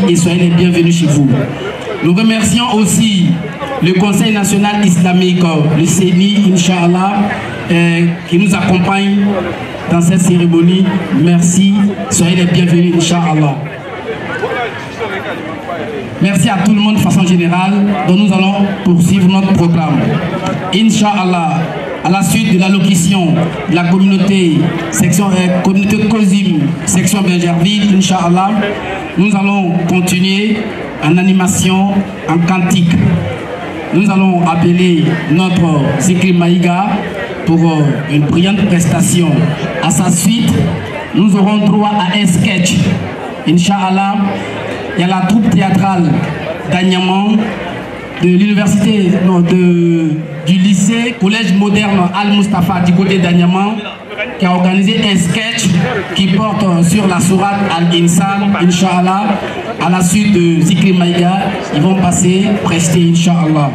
et soyez les bienvenus chez vous. Nous remercions aussi le Conseil national islamique, le CENI, Inch'Allah, qui nous accompagne dans cette cérémonie. Merci, soyez les bienvenus, Inch'Allah. Merci à tout le monde de façon générale, dont nous allons poursuivre notre programme. Inch'Allah, à la suite de l'allocution de la communauté, communauté COSIM, section Bergerville, Inch'Allah, nous allons continuer en animation, en cantique. Nous allons appeler notre Zikri Maïga pour une brillante prestation. À sa suite, nous aurons droit à un sketch. Inch'Allah, il y a la troupe théâtrale d'Agnaman, de l'université, du lycée, collège moderne Al-Mustafa du côté d'Agnaman, qui a organisé un sketch qui porte sur la sourate Al-Insan, Inch'Allah. À la suite de Zikri Maïga, ils vont passer, prester, Inch'Allah.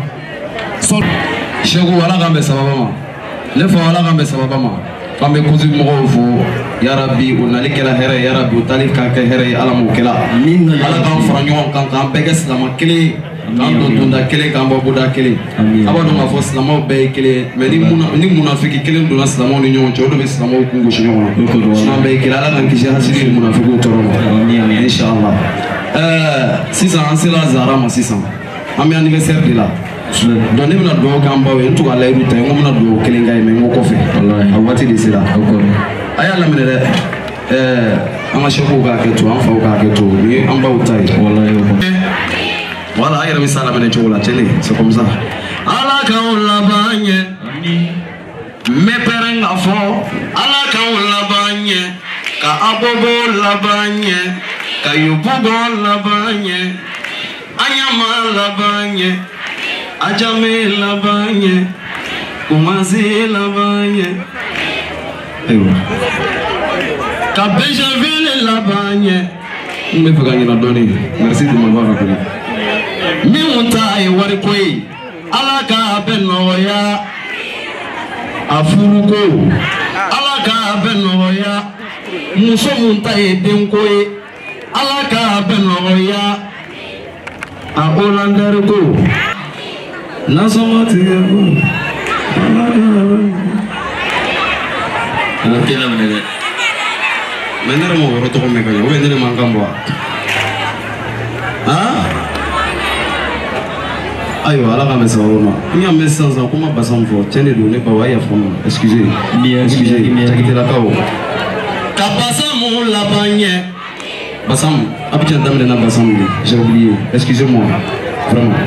Cheikh wala gambe sababama. Le fa wala gambe sababama. Kambe kuzi moko fo ya rabbi unali kala here ya rabbi utali ka ka here ala mo kala min ala kan franyo kan bege salama kele kan do dunda kele kan bo buda kele abado ma fo salama be kele mais ni munafiki kele do salama ni nyon chodo be salama ku go shinyo na be kele ala kan kishi hasiri munafiku torono inshallah sisan ansela zara ma sisan ami anniversaire de là donc ne bɛna dugawu k'an baw ye n tun ka layidu ta ye n ko n bɛna dugawu kelen k'a ye mais n ko kɔfɛ a waati de sera a y'a laminɛ dɛ an ka sɛfɛw k'a kɛ to an faw k'a kɛ to ni an baw ta ye voilà a yɛrɛ bɛ s'a laminɛ cogo la tele c'est comme ça ala k'anw laban ɲɛ n bɛ pɛrɛn k'a fɔ ala k'anw laban ɲɛ ka abobo laban ɲɛ ka yobugo laban ɲɛ anyama laban ɲɛ Ajame labanye, Kumazi labanye, Kabejaville labanye. Me fait gagner la donnée. Merci de m'avoir rappelé. Mimunta e warikwe, alaka benoya, afuruko, alaka benoya, musomunta e denkoe, alaka benoya, a Hollanderko. Nasoma tiyabu. Ana tela menele. Menere mo roto ko meka. O menere mangkambo. Ah? Ayo ala ka mesa wona. Nya mesa za kuma basam fo. Tene do ne ba wa ya fo. Excusez. Bien, excusez. Takite la kawo. Ka basamu la banye. Basam. Abidjan dame na basam. J'ai oublié. Excusez-moi. Vraiment.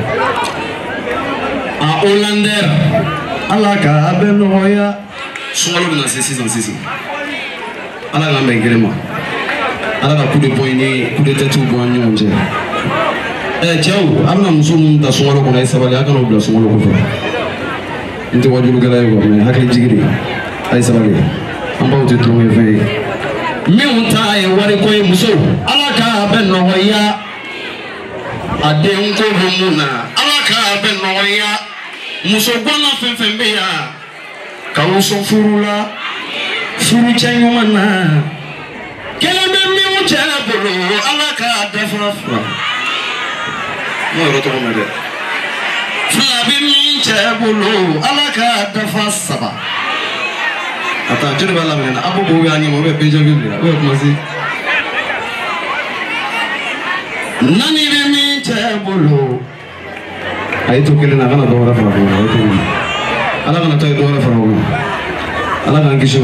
Hollander ala ka benoya sungalo bina se 6 ans ala ka mbengrema ala ka coup de poing ni coup de tête ou bon nyonje tiaw amna muso mun ta sungalo ko nay sabali aka no bla sungalo ko fa nte wajulu gala yo mais hakli jigiri ay sabali amba wote tromme fe mi unta e wari ko e muso ala ka benoya aden ko mumuna ala ka benoya muso bona fenfembe ya kawuso furula furu chanyumana kelebe mi unjela bolo alaka dafafa mo roto ko mede flabi mi chebolo alaka dafasaba ata jere bala mena abu bo ya nyimo be beja biblia we ko masi nani be mi chebolo ay to kele na kana do wala fara ko ala kana tay do wala fara ko ala kan kisho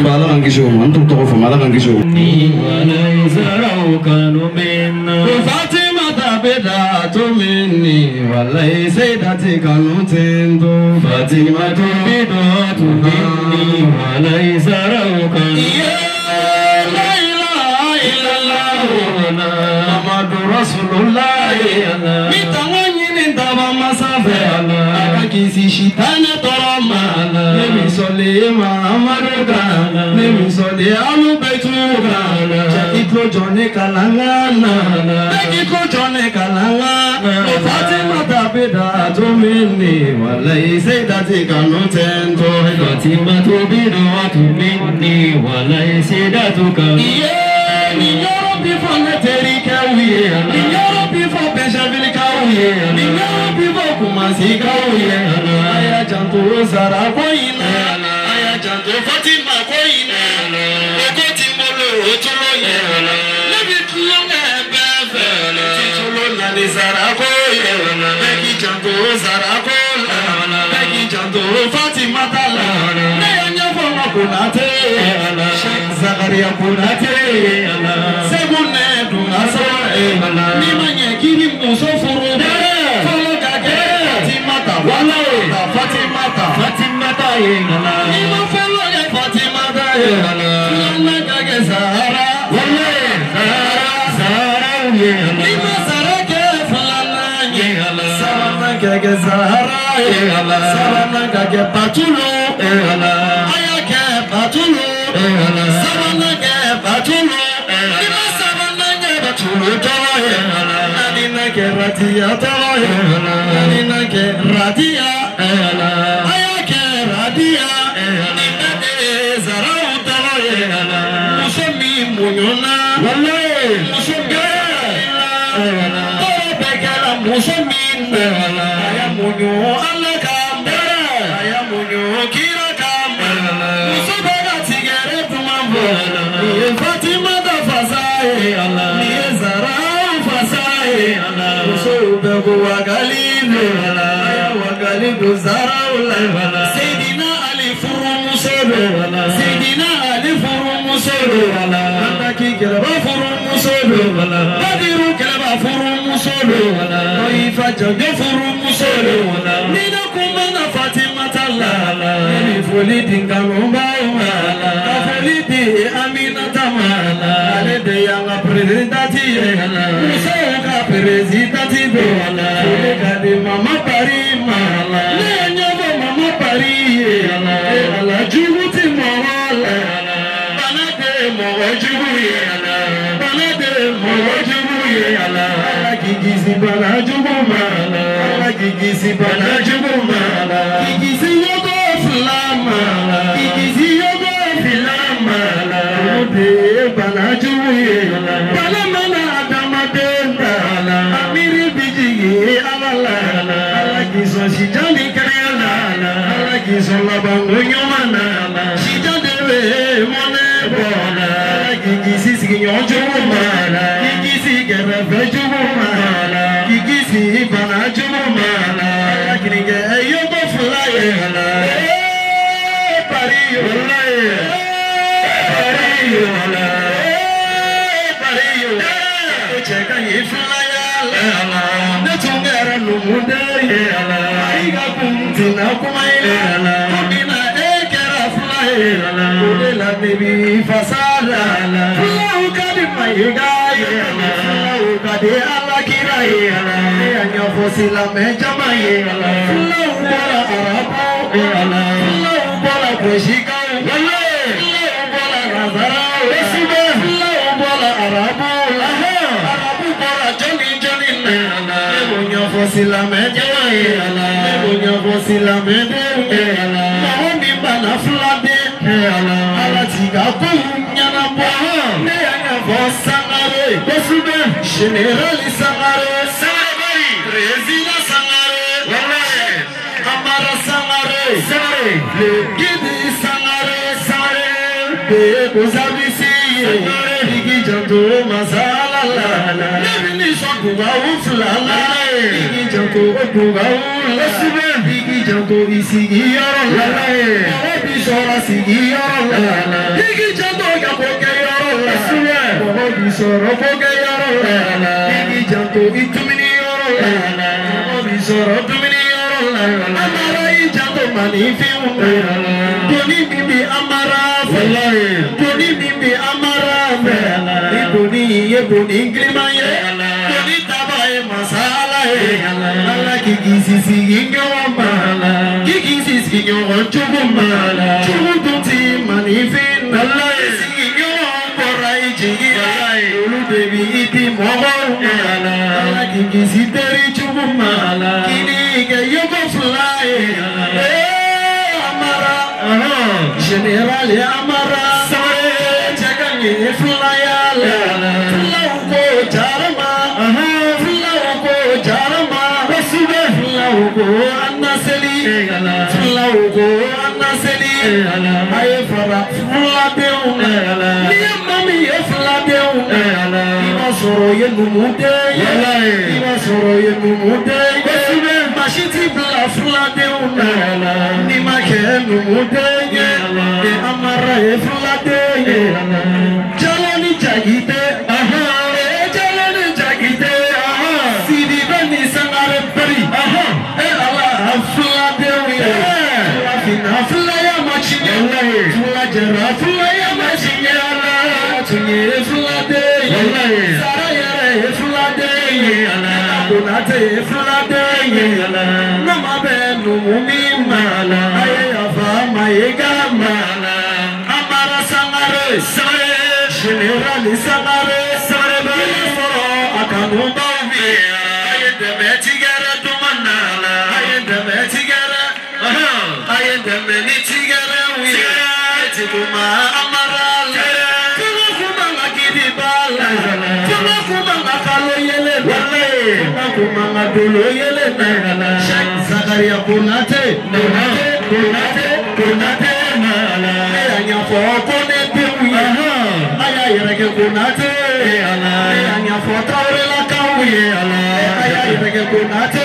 ba ala kan kisho man to ko fa ala kan kisho ni wala izarau kanu minna fatima tabeda to minni wala sayyidati kanu tendo fatima tabeda to minni wala izarau kanu la ilaha illallah muhammadu rasulullah Kisi shitana toromana Nemi sole Muhammadu kana Nemi sole alu betu kana Chakiko jone kalangana Chakiko jone kalangana Fatima tabeda tumini Walai sayyidati kanu tento Fatima tabeda tumini Walai sayyidatu kanu Iye ni yoro bifane teri masikauye aya janto zara koina aya janto fatima koina okoti molo otuloye lebi tulonga bebe titulo nani zara koye beki janto zara koina beki janto fatima tala nenya foma kunate Zakaria kunate sebune dunaso nimanye kiri musofuru Fatimata yengala Nima felo ya Fatimata yengala Nima kage Zahara Wallahi Zahara yengala Nima sarake falana yengala Sabana kage Zahara yengala Sabana kage Batulo yengala Ayake Batulo yengala Sabana kage Batulo Nima sabana kage Batulo tolo yengala Nina ke Radia tolo yengala Nina ke Radia ayake radia nimade zarau taloyela musemi munyona wallahi musugela begala musemi aya munyo alaka aya munyo kira kamala musubega tigere tumambo Fatima da fasaye Allah ni zarau fasaye Allah musubego wagalile Wagalidu Zaraula Sayyidina Ali Furumusolo Sayyidina Ali Furumusolo Andaki keleba Furumusolo Badiru keleba Furumusolo Noifa Jage Furumusolo Nina kumana Fatima Tala Nifuli Dingalumba Kafuli Di Amina Tamala Alede Yanga Presidenti Musauka Presidenti Kadi Mama Pari Mama Pari ala jubuti mawala banade mawajubu banade mawajubu ala gigisi banajubu mala gigisi banajubu mala gigisi yogo flama gigisi yogo flama ode banajubu balamana adamade amiri bijigi abala gizo shijani karela gizo labango nyomana shijade mone bona gigisi signyojo mala gigisi garafe jubo mala gigisi bana jubo mala kinige yogo fly pariyo pariyo cheka yifly Netungera numude aiga kuntina kumaile kubina ekera fly kudela nebi fasala flau kadi maiga flau kadi alakira anya fosila mejama flau bola arabu flau bola kweshika flau bola razara flau bola arabu Fosila mejama ebonya fosila mede maoni bana flade ala tiga kunya na bo ne anya fosangare bosube general sangare sangare rezina sangare wallahi amara sangare sangare gidi sangare sangare be kozabisi sangare digi janto masala la nebini sokuba uflala digi janto okuba ulasibe digi janto isigi yoro la obi sora sigi yoro la digi janto yaboke yoro la obi sora boke yoro la digi janto itumini yoro la obi sora tumini yoro la amara janto manifi doni bibi amara wallahi doni bibi amara doni ye doni klimaye doni tabaye masala ala kigisi singo mala kigisi singo chugumala chuguti manifi wallahi singo borai jigi ulu devi iti moho ala kigisi teri chugumala kini ke yogo fly amara general amara sare chakani fly flau ko jarama Flaugo anaseli aye fara fladeun ni mami e fladeun iba soro ye numude iba soro ye numude mashiti bla fladeun ni make numude e amara e fladeun jalani jagite jalani jagite sidi bani sangare pari e Allah fladeun Flaya machinye, flajera, flaya machinye, tunye flade, sarayere flade, abunate flade, nama benu mumimala, aye afama yegama, amara sangare, generali sangare, beli foro akanumba vi, aye deme tigara tumanala, aye deme tigara. I am the many together we are Tikuma Amaral Kumanga Kidibal Kumanga Kalo Yele Kumanga Dulo Yele Zakaria Kunate Kunate Aya for Kone Piwi Aya Yereke Kunate Aya for Taurela Kawi Aya Yereke Kunate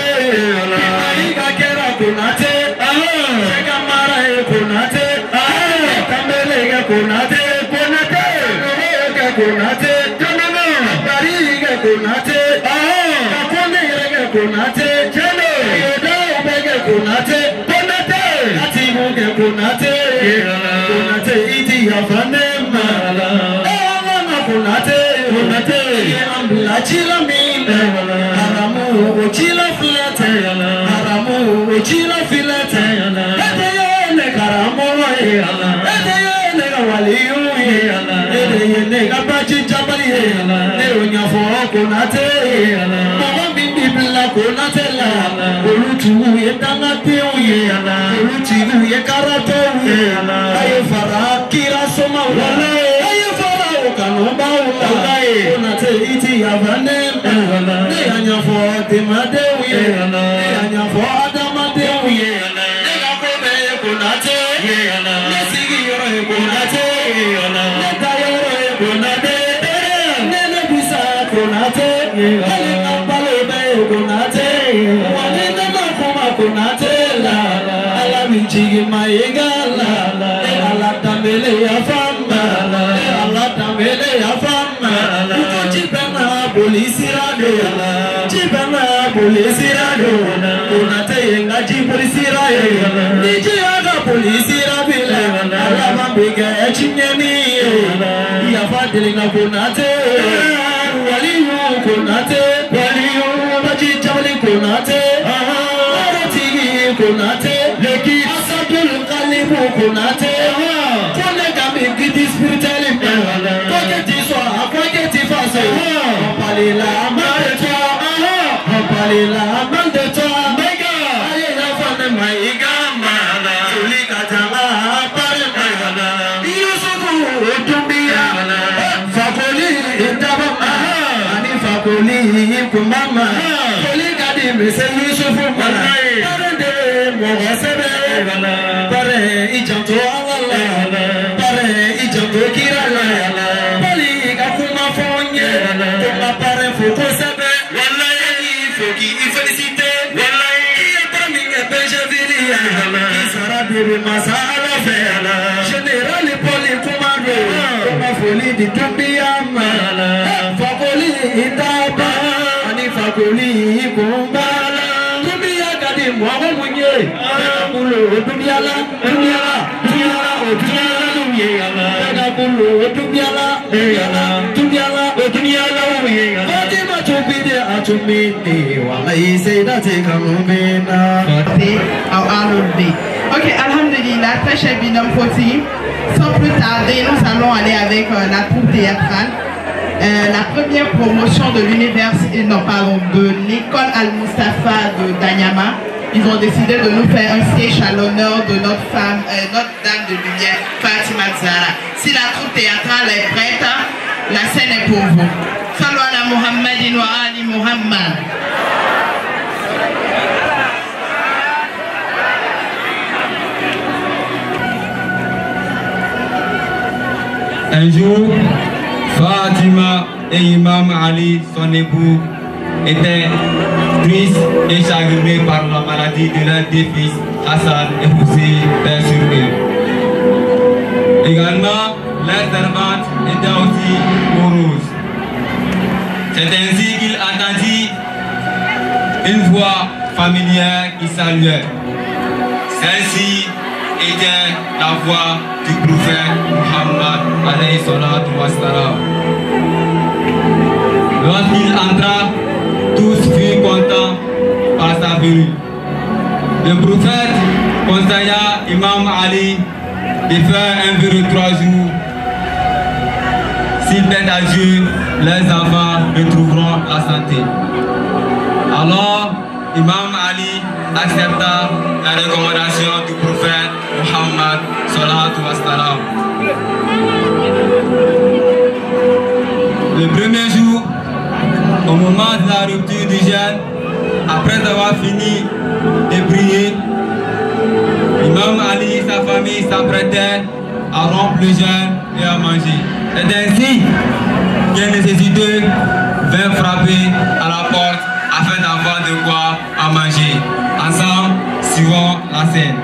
Aya Kera Kunate Kunate, Tambele Kunate, Kunate, Bariga Kunate, Kunate, Kunate, Kunate, Atimuga Kunate, Kunate, Iti Yafanema, Kunate, Ambula Chila Mina, Haramu, Chila Filate, Haramu, Chila Filate, Ok, alhamdulillah, très cher binôme Foti. Sans plus tarder, nous allons aller avec la troupe théâtrale. La première promotion de l'université, non pardon, de l'école Al-Mustafa de Danyama. Ils ont décidé de nous faire un siège à l'honneur de notre femme, notre dame de lumière, Fatima Zara. Si la troupe théâtrale est prête, la scène est pour vous. Salwa ala Muhammadin wa ali Muhammad. Un jour, Fatima et Imam Ali, son époux, étaient tristes et chagrinés par la maladie de leurs deux fils, Hassan et Hussein, père sur eux. Également, leurs servantes étaient aussi moroses. C'est ainsi qu'il entendit une voix familière qui saluait. Celle-ci était la voix du prophète Muhammad alayhi salatu wassalam. Lorsqu'il entra, tous furent contents par sa venue. Le prophète conseilla Imam Ali de faire un vœu de 3 jours. S'ils plaident à Dieu, leurs enfants retrouveront la santé. Alors, Imam Ali accepta la recommandation du prophète Muhammad sallallahu alayhi wa sallam. Le premier jour, au moment de la rupture du jeûne, après avoir fini de prier, Imam Ali et sa famille s'apprêtaient à rompre le jeûne et à manger. C'est ainsi qu'un nécessiteux vint frapper à la porte afin d'avoir de quoi à manger. Ensemble, suivons la scène.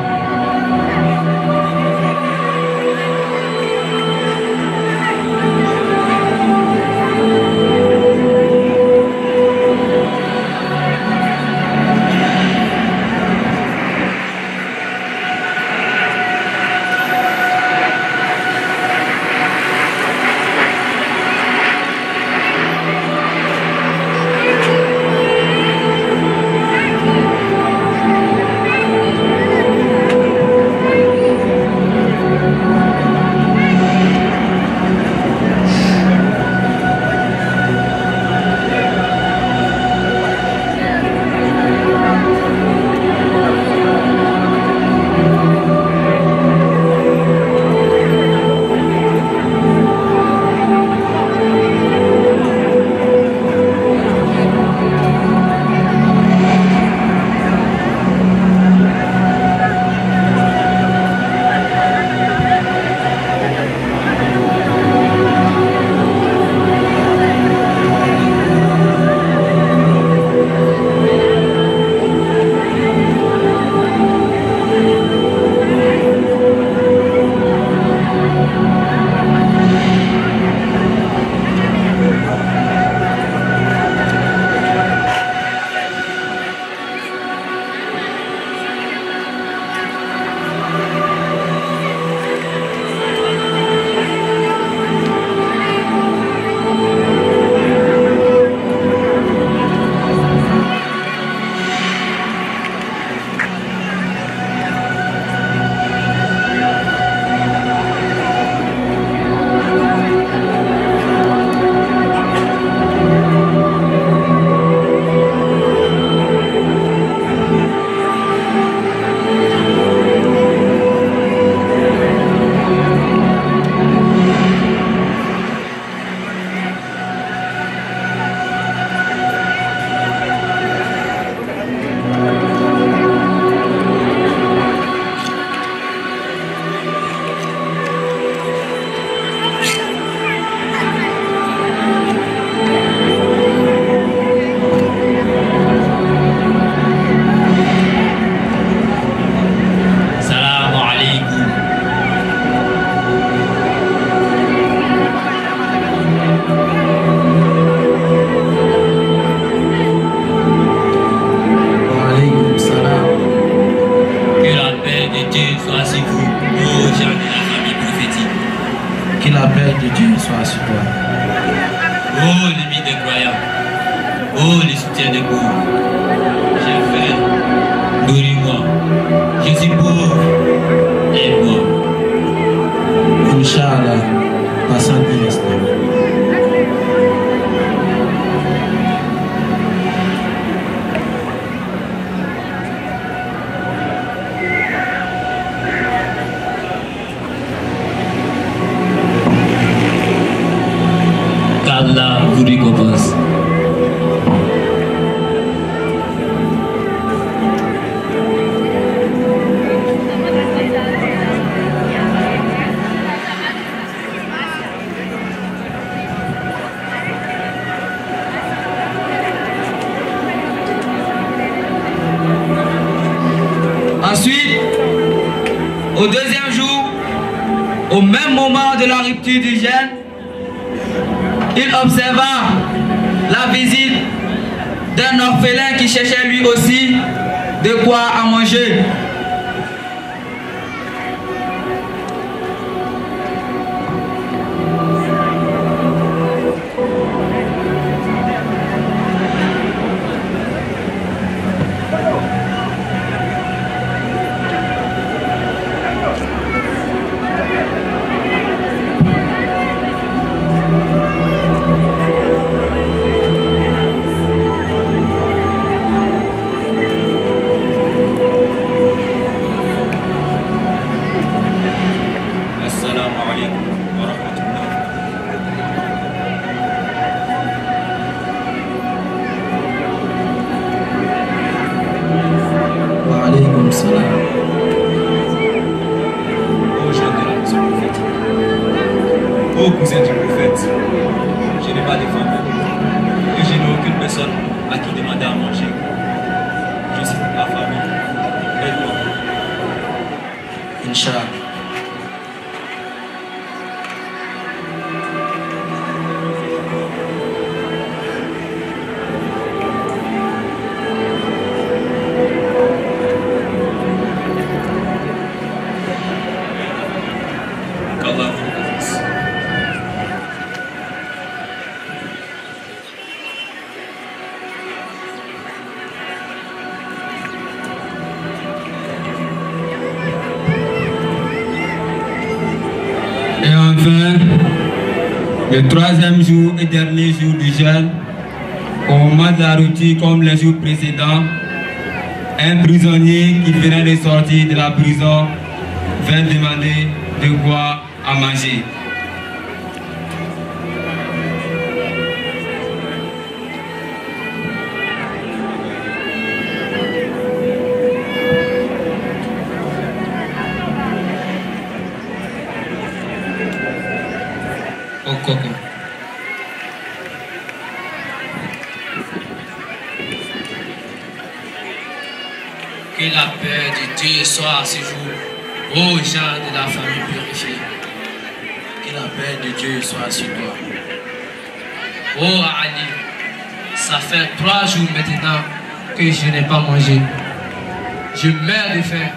Au deuxième jour, au même moment de la rupture du jeûne, il observa la visite d'un orphelin qui cherchait lui aussi de quoi à manger. Ô cousin du prophète, je n'ai pas de famille et je n'ai aucune personne à qui demander à manger. Je suis ma famille. Aide-moi. Inch'Allah. Et enfin, le troisième jour et dernier jour du jeûne, au moment de la rupture comme les jours précédents, un prisonnier qui venait de sortir de la prison vint demander de quoi à manger. Au coco. Que la paix de Dieu soit à ce jour aux gens de la famille purifiée. Que la paix de Dieu soit sur toi. Oh Ali, ça fait 3 jours maintenant que je n'ai pas mangé. Je meurs de faim.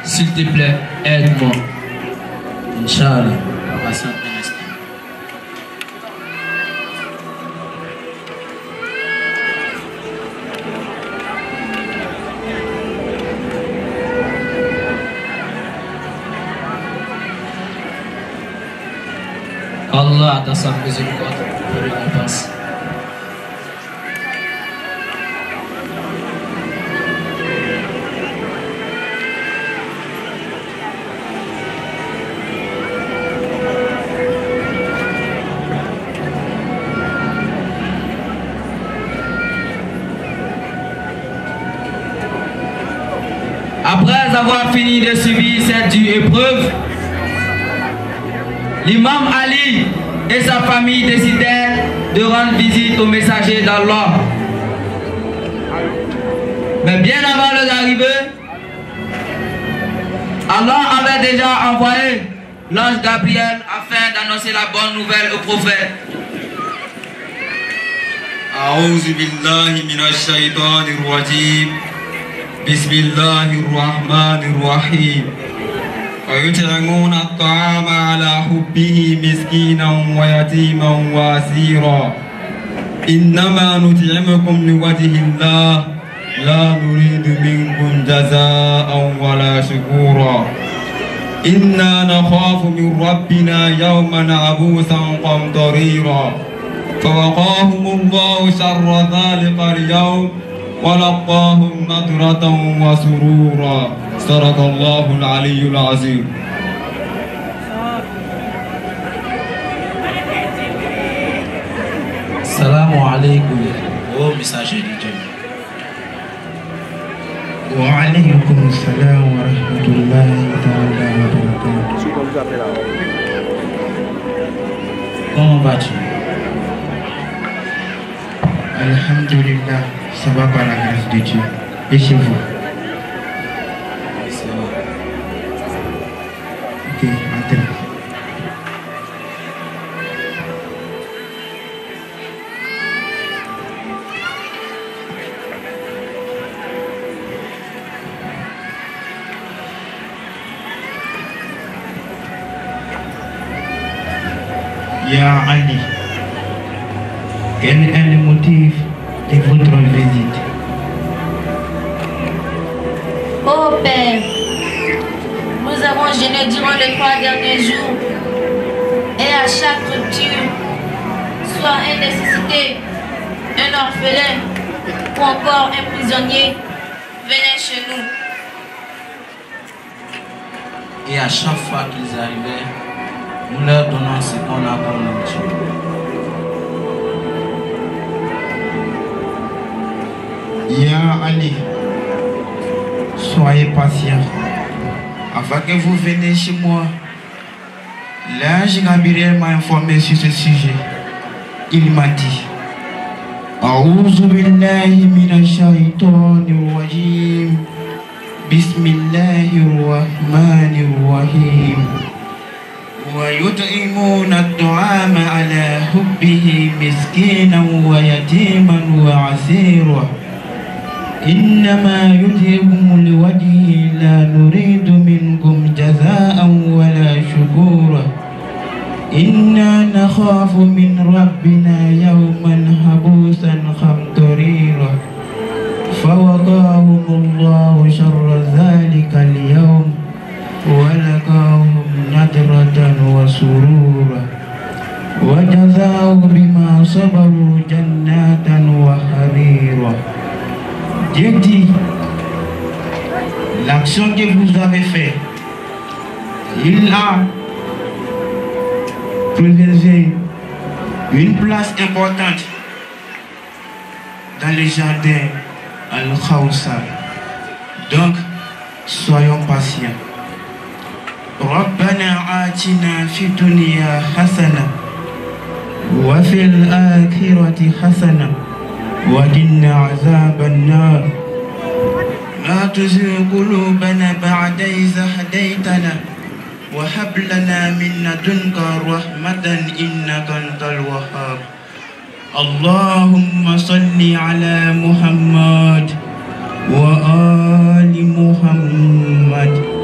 S'il te plaît, aide-moi. Inch'Allah. Patiente un instant. Allah, dans sa miséricorde, pour une réponse. Après avoir fini de subir cette dure épreuve, l'imam Ali et sa famille décidèrent de rendre visite au messager d'Allah. Mais bien avant leur arrivée, Allah avait déjà envoyé l'ange Gabriel afin d'annoncer la bonne nouvelle au prophète. أعوذ بالله من الشيطان الرجيم بسم الله الرحمن الرحيم ويطعمون الطعام على حبه مسكينا ويتيما واسيرا إنما نطعمكم لوجه الله لا نريد منكم جزاء ولا شكورا إنا نخاف من ربنا يوما عبوسا قمطريرا فوقاهم الله شر ذلك اليوم ولقاهم نضرة وسرورا صدق الله العلي العظيم. Salam alaikum, ô messager de Dieu. Wa alaykum salam wa rahmatullahi wa barakatuh. Comment vas-tu? Alhamdulillah, ça va par la grâce de Dieu. Et chez vous? système. Ya Ali, quel est le motif de votre visite? Oh Père, nous avons jeûné durant les 3 derniers jours et à chaque rupture, soit un nécessité, un orphelin ou encore un prisonnier, venait chez nous. Et à chaque fois qu'ils arrivaient, nous leur donnons ce qu'on a comme nourriture. Ya Ali, soyez patient. Avant que vous veniez chez moi, l'ange Gabriel m'a informé sur ce sujet. Il m'a dit: A'udhu billahi minash shaitanir rajim. Bismillahir rahmanir rahim. ويطعمون الطعام على حبه مسكينا ويتيما وعسيرا إنما يطعمهم لوجه لا نريد منكم جزاء ولا شكورا إنا نخاف من ربنا يوما عبوسا قمطريرا فوقاهم الله شر ذلك اليوم ولقاهم نضرة وسرورا وجزاهم بما صبروا جنات وحريرا. Dieu dit: l'action que vous avez faite, il a préservé une place importante dans les jardins Al-Khawsar. Donc, soyons patients. ربنا آتنا في الدنيا حسنة وفي الآخرة حسنة وقنا عذاب النار لا تزغ قلوبنا بعد إذ هديتنا وهب لنا من لدنك رحمة إنك أنت الوهاب اللهم صل على محمد وآل محمد.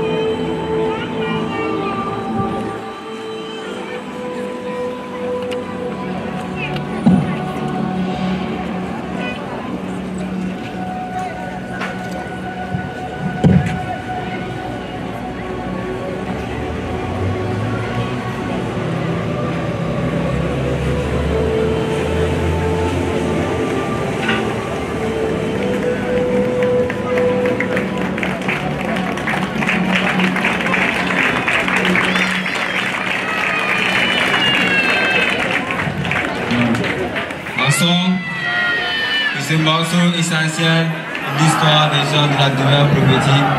Ce morceau essentiel de l'histoire des gens de la demeure prophétique,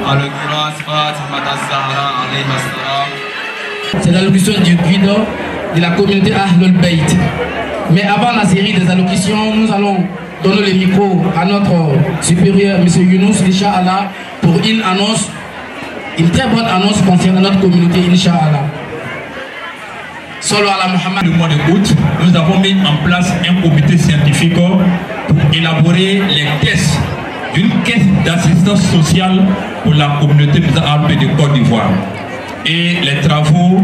en l'occurrence Fatimata Zahra alayhi salam. C'est l'allocution du guide de la communauté Ahlul Bayt. Mais avant la série des allocutions, nous allons donner le micro à notre supérieur, M. Younous, Inch'Allah, pour une annonce, une très bonne annonce concernant notre communauté, Inch'Allah. Le mois d'août, nous avons mis en place un comité scientifique pour élaborer les caisses d'une caisse d'assistance sociale pour la communauté arabe de Côte d'Ivoire. Et les travaux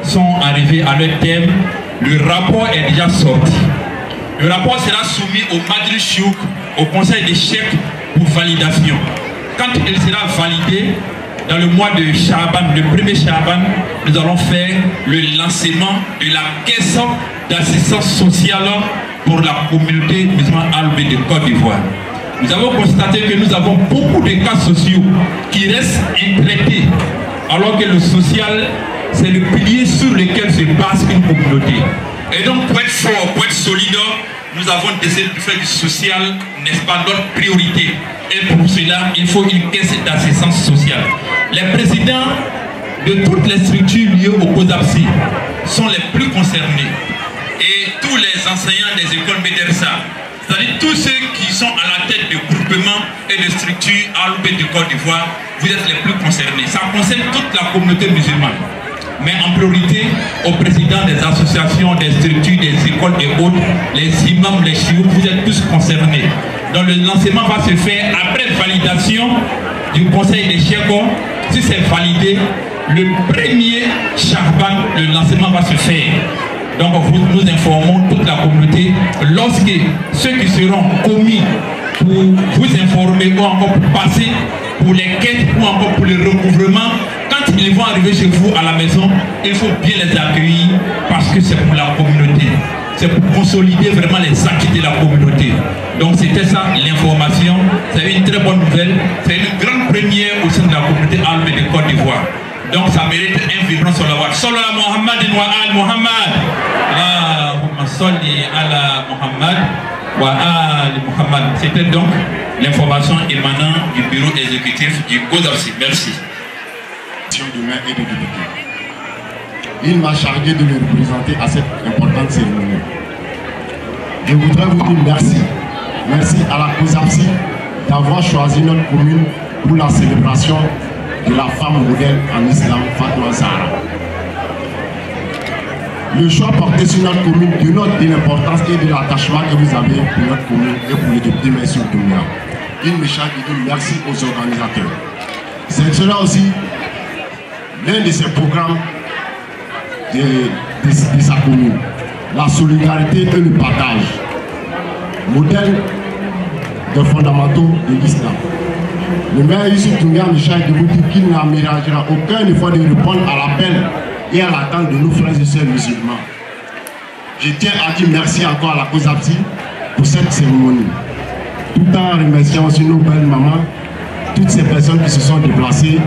sont arrivés à leur terme. Le rapport est déjà sorti. Le rapport sera soumis au Madri Chouk, au conseil des chèques pour validation. Quand il sera validé, dans le mois de Chaban, le 1er Chaban, nous allons faire le lancement de la caisse d'assistance sociale pour la communauté musulmane arabe de Côte d'Ivoire. Nous avons constaté que nous avons beaucoup de cas sociaux qui restent intraités, alors que le social, c'est le pilier sur lequel se base une communauté. Et donc, pour être fort, pour être solide, nous avons décidé de faire du social, n'est-ce pas, notre priorité. Et pour cela, il faut une caisse d'assistance sociale. Les présidents de toutes les structures liées au COSAPSI sont les plus concernés. Et tous les enseignants des écoles Médersa, c'est-à-dire tous ceux qui sont à la tête de groupements et de structures à l'OP de Côte d'Ivoire, vous êtes les plus concernés. Ça concerne toute la communauté musulmane. mais en priorité aux présidents des associations, des structures, des écoles et autres, les imams, les chiours, vous êtes tous concernés. Donc le lancement va se faire après validation du conseil des Cheikhs. Si c'est validé, le 1er Chaban, le lancement va se faire. Donc nous informons toute la communauté lorsque ceux qui seront commis pour vous informer ou encore pour passer pour les quêtes ou encore pour le recouvrement, quand ils vont arriver chez vous à la maison, il faut bien les accueillir parce que c'est pour la communauté. C'est pour consolider vraiment les acquis de la communauté. Donc c'était ça l'information. C'est une très bonne nouvelle. C'est une grande première au sein de la communauté arabe de Côte d'Ivoire. Donc ça mérite un vibrant salawat. Sallallahu ala Muhammad wa al Muhammad. Allahumma salli ala Muhammad wa al Muhammad. C'était donc l'information émanant du bureau exécutif du COSAPSI. Merci. Du maire et de député. Il m'a chargé de le représenter à cette importante cérémonie. Je voudrais vous dire merci. Merci à la COSAPSI d'avoir choisi notre commune pour la célébration de la femme modèle en islam, Fatma Zahra. Le choix porté sur notre commune dénote de l'importance et de l'attachement que vous avez pour notre commune et pour le député Monsieur Doumbia. Il me charge de dire merci aux organisateurs. C'est cela aussi l'un de ses programmes de sa commune, la solidarité et le partage, modèle de fondamentaux de l'islam. Le maire Youssouf Doumbia me charge de vous dire qu'il n'aménagera aucun effort de répondre à l'appel et à l'attente de nos frères et sœurs musulmans. Je tiens à dire merci encore à la COSAPSI pour cette cérémonie, tout en remerciant aussi nos belles mamans, toutes ces personnes qui se sont déplacées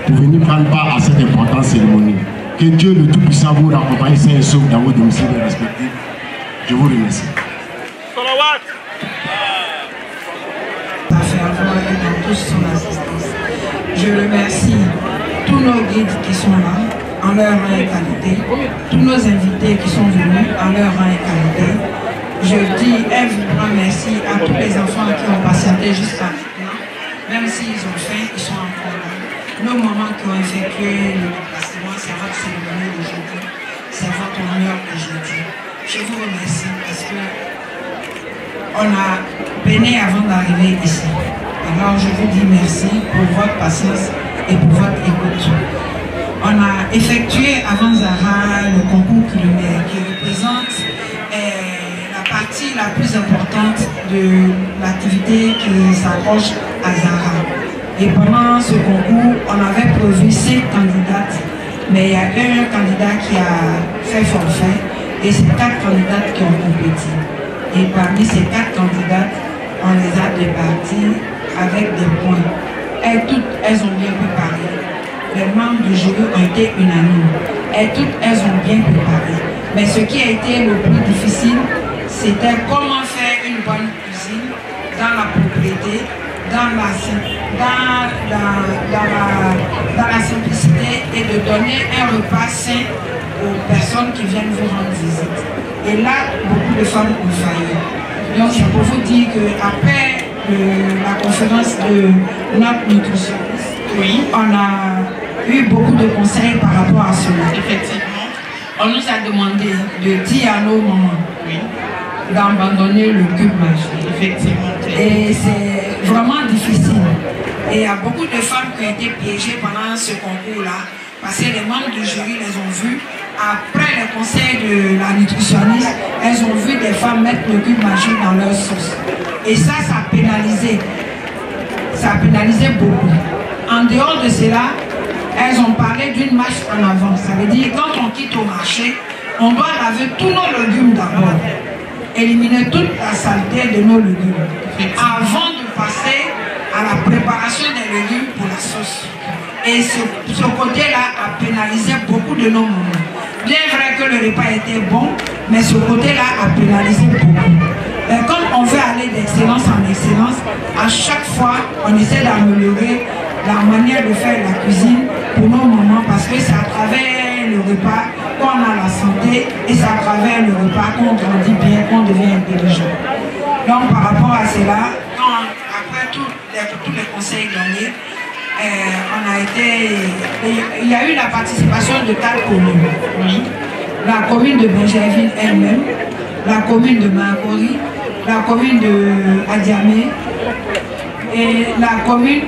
pour venir prendre part à cette importante cérémonie. Que Dieu le Tout-Puissant vous raccompagne sain et sauf dans vos domiciles respectifs. Je vous remercie. Dans toute son assistance. Je remercie tous nos guides qui sont là, en leur rang et qualité, tous nos invités qui sont venus, en leur rang et qualité. Je dis un vibrant merci à tous les enfants qui ont patienté jusqu'à maintenant, même s'ils ont faim, ils sont encore là. Nos mamans qui ont effectué le déplacement, c'est votre cérémonie d'aujourd'hui, c'est votre honneur d'aujourd'hui. Je vous remercie parce que on a peiné avant d'arriver ici. Alors je vous dis merci pour votre patience et pour votre écoute. On a effectué avant Zahra le concours culinaire qui représente la partie la plus importante de l'activité qui s'approche à Zahra. Et pendant ce concours, on avait prévu 5 candidates, mais il y a un candidat qui a fait forfait et c'est 4 candidates qui ont compétit. Et parmi ces 4 candidates, on les a réparties avec des points. Toutes, elles ont bien préparé. Les membres du jury ont été unanimes. Et toutes, elles ont bien préparé. Mais ce qui a été le plus difficile, c'était comment faire une bonne cuisine dans la propriété, dans la simplicité et de donner un repas sain aux personnes qui viennent vous rendre visite. Et là, beaucoup de femmes ont failli. Donc, c'est pour vous dire qu'après la conférence de notre nutritionniste, oui, on a eu beaucoup de conseils par rapport à cela. Effectivement. On nous a demandé de dire à nos mamans, oui, d'abandonner le cube magique. Effectivement. Et c'est vraiment difficile. Et il y a beaucoup de femmes qui ont été piégées pendant ce concours-là, parce que les membres du jury les ont vus. Après les conseils de la nutritionniste, elles ont vu des femmes mettre le cube magique dans leur sauce. Et ça a pénalisé. Ça a pénalisé beaucoup. En dehors de cela, elles ont parlé d'une marche en avant. Ça veut dire quand on quitte au marché, on doit laver tous nos légumes d'abord. Éliminer toute la saleté de nos légumes. Avant de passer à la préparation des légumes pour la sauce. Et ce côté-là a pénalisé beaucoup de nos mamans. Bien vrai que le repas était bon, mais ce côté-là a pénalisé beaucoup. Et comme on veut aller d'excellence en excellence, à chaque fois, on essaie d'améliorer la manière de faire la cuisine pour nos mamans, parce que c'est à travers le repas qu'on a la santé et c'est à travers le repas qu'on grandit bien, qu'on devient intelligent. Donc par rapport à cela, après tous les conseils donnés, il y a eu la participation de 4 communes. Oui. La commune de Benjerville elle-même, la commune de Makori, la commune de Adiamé et la commune...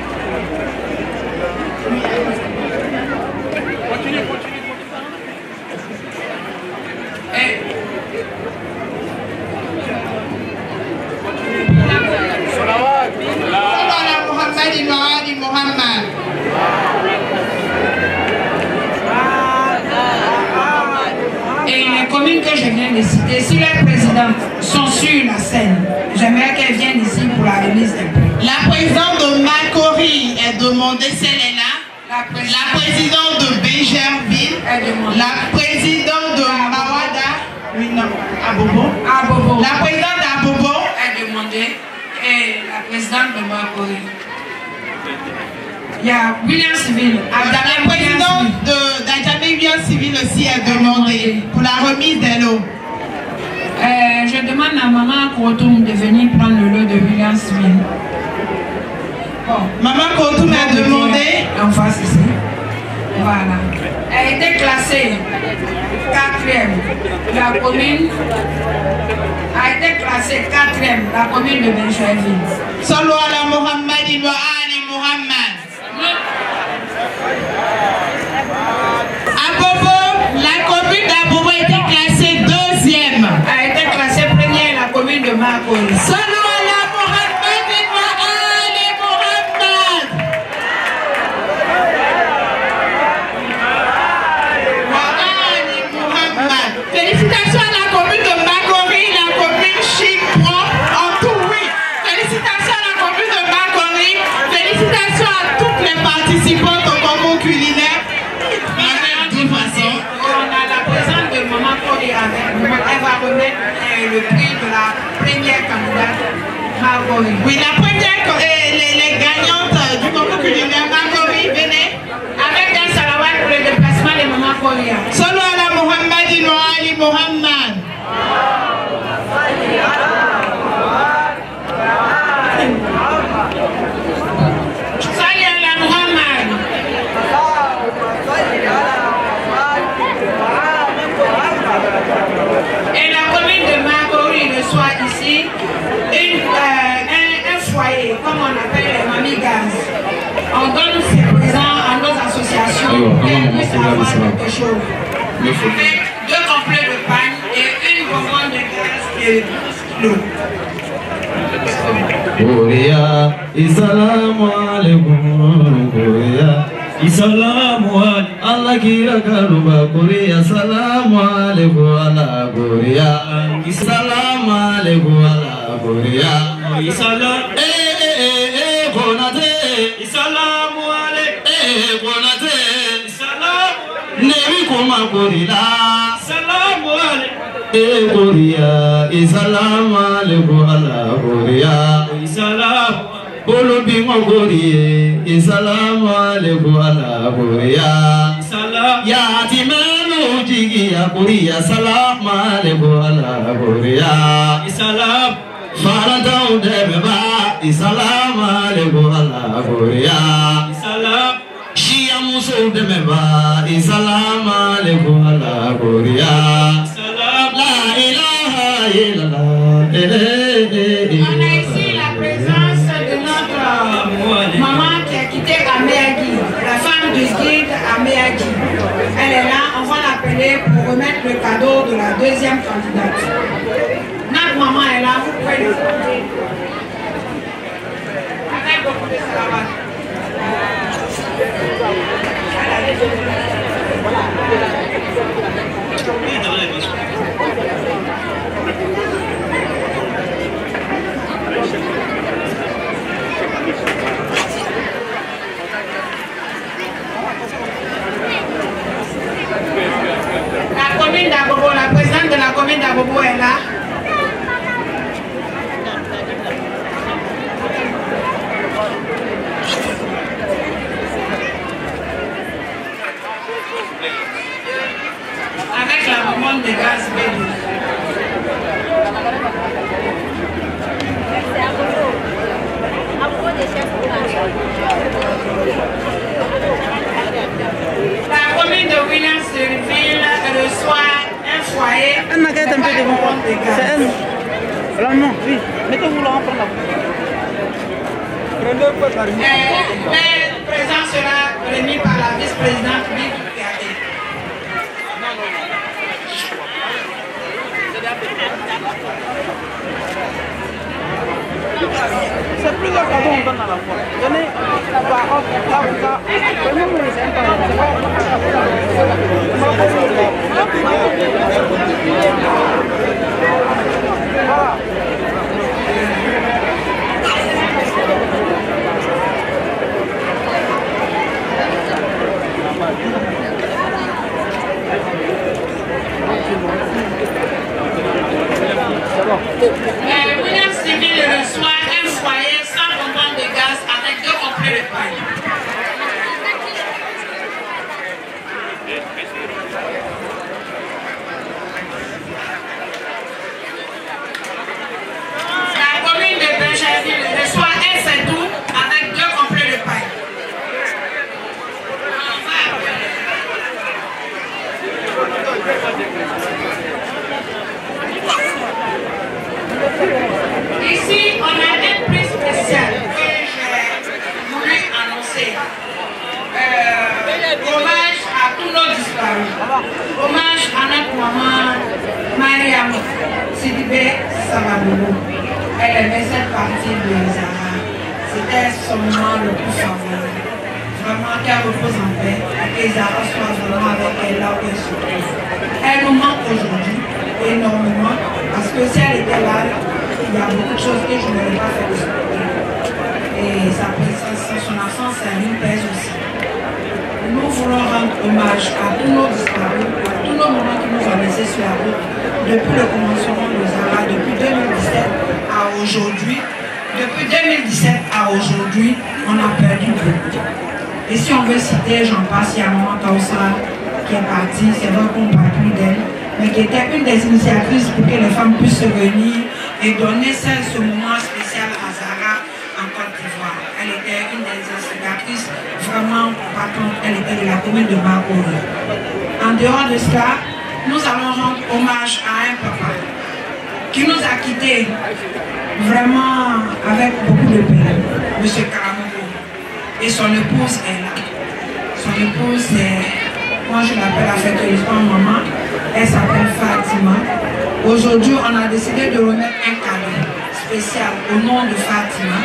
Et les communes que je viens de citer, si les présidentes sont sur la scène, j'aimerais qu'elles viennent ici pour la remise des prix. La présidente de Makori est demandée, si elle est là. La présidente de Benjerville, la présidente de Mawada, oui, non, Abobo. La présidente d'Abobo est demandée et la présidente de Makori. Il y a William Civil. La présidente d'Adjamé William Civil aussi est demandée pour la remise des lots. Je demande à Maman Koutoum de venir prendre le lot de William Civil. Bon. Maman Koutoum a demandé. En face ici. Voilà. Elle a été classée 4e. La commune a été classée 4e. La commune de Benjerville. Salou ala Mohamed wa Ali Mohamed. Abobo, la commune d'Abobo a été classée 2e. A été classée 1e la commune de Makori. Salou ala Mohamed wa Ali Mohamed. Wa Ali Mohamed. Félicitations à la commune de Makori, la commune Chipro, en tout oui. Félicitations à la commune de Makori. Félicitations à toutes les participantes au concours culinaire. On a la présence de Maman Kori avec nous. Elle va remettre le prix de la première candidate, Makori. Oui, la première, les gagnantes du concours culinaire, Makori, venez. Avec un salawat pour le déplacement de Maman Kori. Salou ala Mohamed wa Ali Mohamed. Salut ala Mohamed. Et la commune de Makori reçoit ici un foyer, comme on appelle les Mami Gaz. On donne ces présents à nos associations pour qu'elles puissent avoir quelque chose. Avec 2 complets de pain et une bonbonne de gaz et l'eau. Korea, Assalamu alaikum. Korea, Assalamu alaikum. Allah kira karuba Korea, Assalamu alaikum. Allah Korea, Assalamu alaikum. Allah Korea, Assalam. Konate, Assalamu alaikum. Konate, Assalam. Nebi kuma Korea, Assalamu alaikum. Korea, Assalamu alaikum. Allah Korea, Assalam. Bolo bingo Korea, Assalamu alaikum. Allah Korea, Assalam. Ya timenu jigi ya Korea, Assalamu alaikum. Allah Korea, Assalam. Farada udebeba, Assalamu alaikum. Allah Korea, Assalam. Shia muso udebeba, Assalamu alaikum. Allah Korea, Assalam. La ilaha illallah. On a ici la présence de notre maman qui a quitté Améagi, la femme du guide Améagi. Elle est là, on va l'appeler pour remettre le cadeau de la 2e candidate. Notre maman est là, vous pouvez le porter. Avec beaucoup de salade. La commune d'Abobo, la présidente de la commune d'Abobo est là. Mettez-vous là, on prend la Le président sera remis par la vice-présidente Bibi Kouyaté. C'est plusieurs cadeaux qu'on donne à la fois. Donnez la parole, là, vraiment, les voilà. William Civil reçoit un foyer sans bonbonne de gaz avec 2 complets de paille. La commune de Benjerville reçoit un setou avec 2 complets de paille. Ici, on a un prix spécial que j'ai voulu annoncer. Hommage à tous nos disparus. Hommage à notre maman Mariam Sidibé Samaboulou. Elle aimait cette partie de Zara. C'était son moment le plus favori. Vraiment qu'elle repose en paix et que Zara soit vraiment avec elle là où elle se trouve. Elle nous manque aujourd'hui énormément parce que si elle était là, il y a beaucoup de choses que je n'aurais pas fait de ce côté. Et sa présence, son absence, ça nous pèse aussi. Nous voulons rendre hommage à tous nos disparus, à tous nos moments qui nous ont laissés sur la route, depuis le commencement de Zara, depuis 2017 à aujourd'hui. Depuis 2017 à aujourd'hui, on a perdu beaucoup. Et si on veut citer, j'en passe, il y a Maman Kausa qui est partie, c'est vrai qu'on ne parle plus d'elle, mais qui était une des initiatrices pour que les femmes puissent se réunir et donner ce moment spécial à Zara en Côte d'Ivoire. Elle était une des instigatrices vraiment patentes, elle était de la commune de Marcory. En dehors de cela, nous allons rendre hommage à un papa qui nous a quittés vraiment avec beaucoup de peine, M. Karamogo. Et son épouse est là. Son épouse est, moi je l'appelle affectueusement maman, elle s'appelle Fatima. Aujourd'hui, on a décidé de remettre un cadeau spécial au nom de Fatima.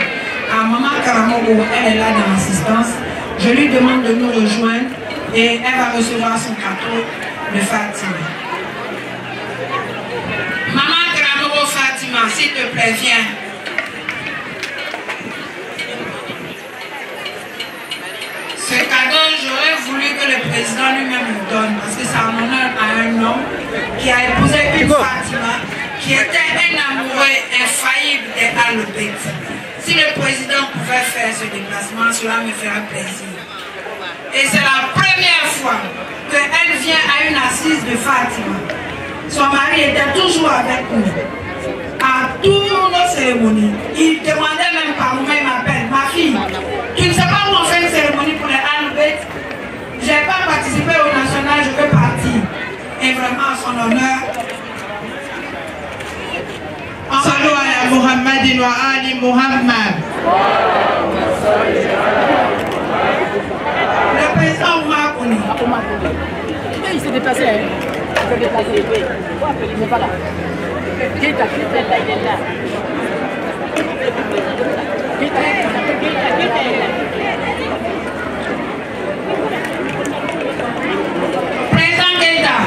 À Maman Karamogo, elle est là dans l'assistance. Je lui demande de nous rejoindre et elle va recevoir son cadeau de Fatima. Maman Karamogo Fatima, s'il te plaît, viens. Ce cadeau, j'aurais voulu que le président lui-même le donne parce que c'est en honneur à un homme qui a épousé une Fatima qui était un amoureux infaillible des Alobet. Si le président pouvait faire ce déplacement, cela me ferait plaisir. Et c'est la première fois qu'elle vient à une assise de Fatima. Son mari était toujours avec nous. À toutes nos cérémonies. Il demandait même par moment, il m'appelle, ma fille, tu ne sais pas où on fait une cérémonie pour les Alobet? Je n'ai pas participé au national, je veux partir. Et vraiment, à son honneur. Salou ala Muhammadin wa ali Muhammad. Le président Oumar Kouni. Il s'est déplacé. Il s'est déplacé. Il n'est pas là. Qui est là? Président Keita.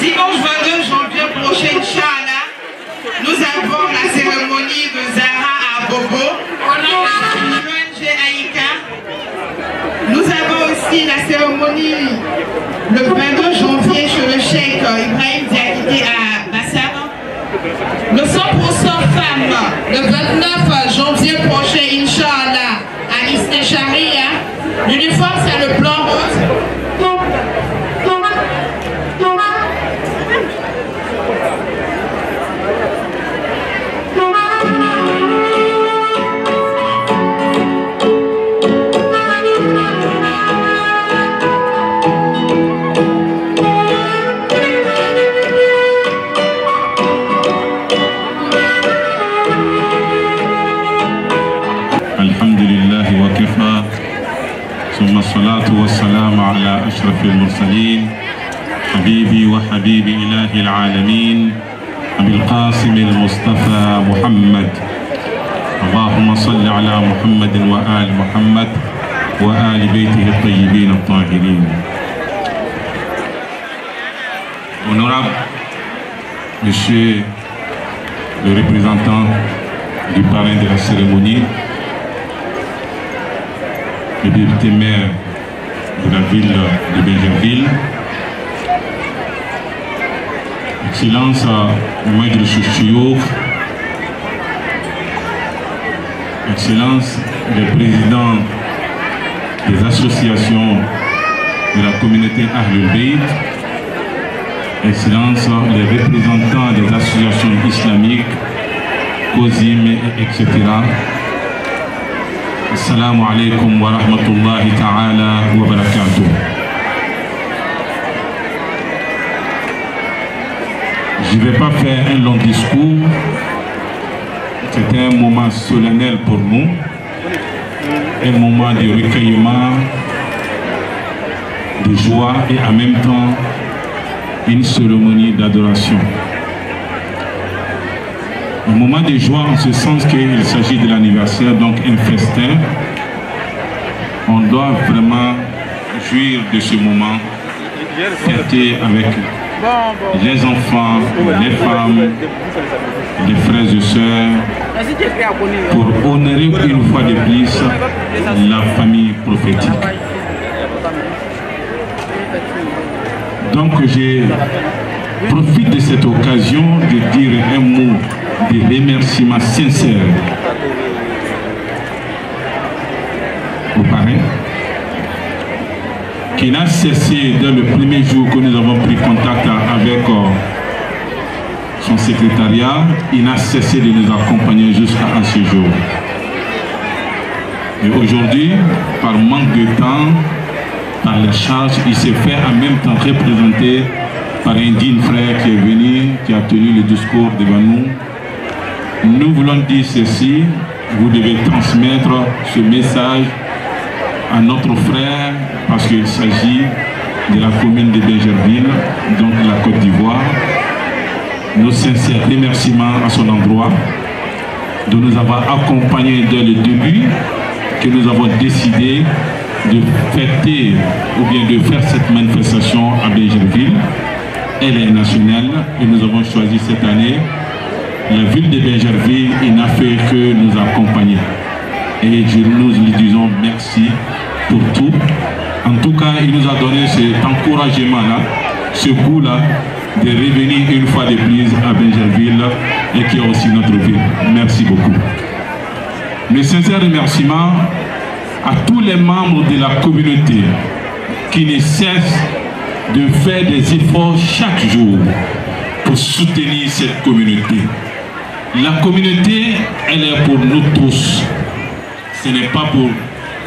Dimanche 22 janvier prochain, Inch'Allah, nous avons la cérémonie de Zahra à Bobo, l'ONG Aïka. Nous avons aussi la cérémonie le 22 janvier chez le cheikh Ibrahim Diakité à Bassam. Le 100% femmes, le 29 janvier prochain, Inch'Allah, à Isne Sharia. L'uniforme, c'est le blanc rose. ثم الصلاة والسلام على أشرف المرسلين حبيبي وحبيب إله العالمين أبي القاسم المصطفى محمد. اللهم صل على محمد وآل محمد وآل بيته الطيبين الطاهرين. Honorable Monsieur le représentant du parrain de la cérémonie, le député maire de la ville de Benjerville, Excellence Majlis Chouchiour, Excellence le président des associations de la communauté Ahlul Bayt, Excellence les représentants des associations islamiques, COSIM, etc. Assalamu alaikum wa rahmatullahi ta'ala wa barakatuh. Je ne vais pas faire un long discours. C'est un moment solennel pour nous, un moment de recueillement, de joie et en même temps une cérémonie d'adoration. Un moment de joie en ce sens qu'il s'agit de l'anniversaire, donc un festin. On doit vraiment jouir de ce moment, fêter avec les enfants, les femmes, les frères et sœurs, pour honorer une fois de plus la famille prophétique. Donc je profite de cette occasion de dire un mot de remerciement sincère au parrain qui n'a cessé dès le premier jour que nous avons pris contact avec son secrétariat, il n'a cessé de nous accompagner jusqu'à ce jour. Et aujourd'hui, par manque de temps, par les charges, il s'est fait en même temps représenter par un digne frère qui est venu, qui a tenu le discours devant nous. Nous voulons dire ceci, vous devez transmettre ce message à notre frère parce qu'il s'agit de la commune de Benjerville, donc la Côte d'Ivoire. Nos sincères remerciements à son endroit de nous avoir accompagnés dès le début, que nous avons décidé de fêter ou bien de faire cette manifestation à Benjerville. Elle est nationale et nous avons choisi cette année la ville de Benjerville. Il n'a fait que nous accompagner et nous lui disons merci pour tout. En tout cas, il nous a donné cet encouragement-là, ce goût-là de revenir une fois de plus à Benjerville et qui est aussi notre ville. Merci beaucoup. Mes sincères remerciements à tous les membres de la communauté qui ne cessent de faire des efforts chaque jour pour soutenir cette communauté. La communauté, elle est pour nous tous. Ce n'est pas pour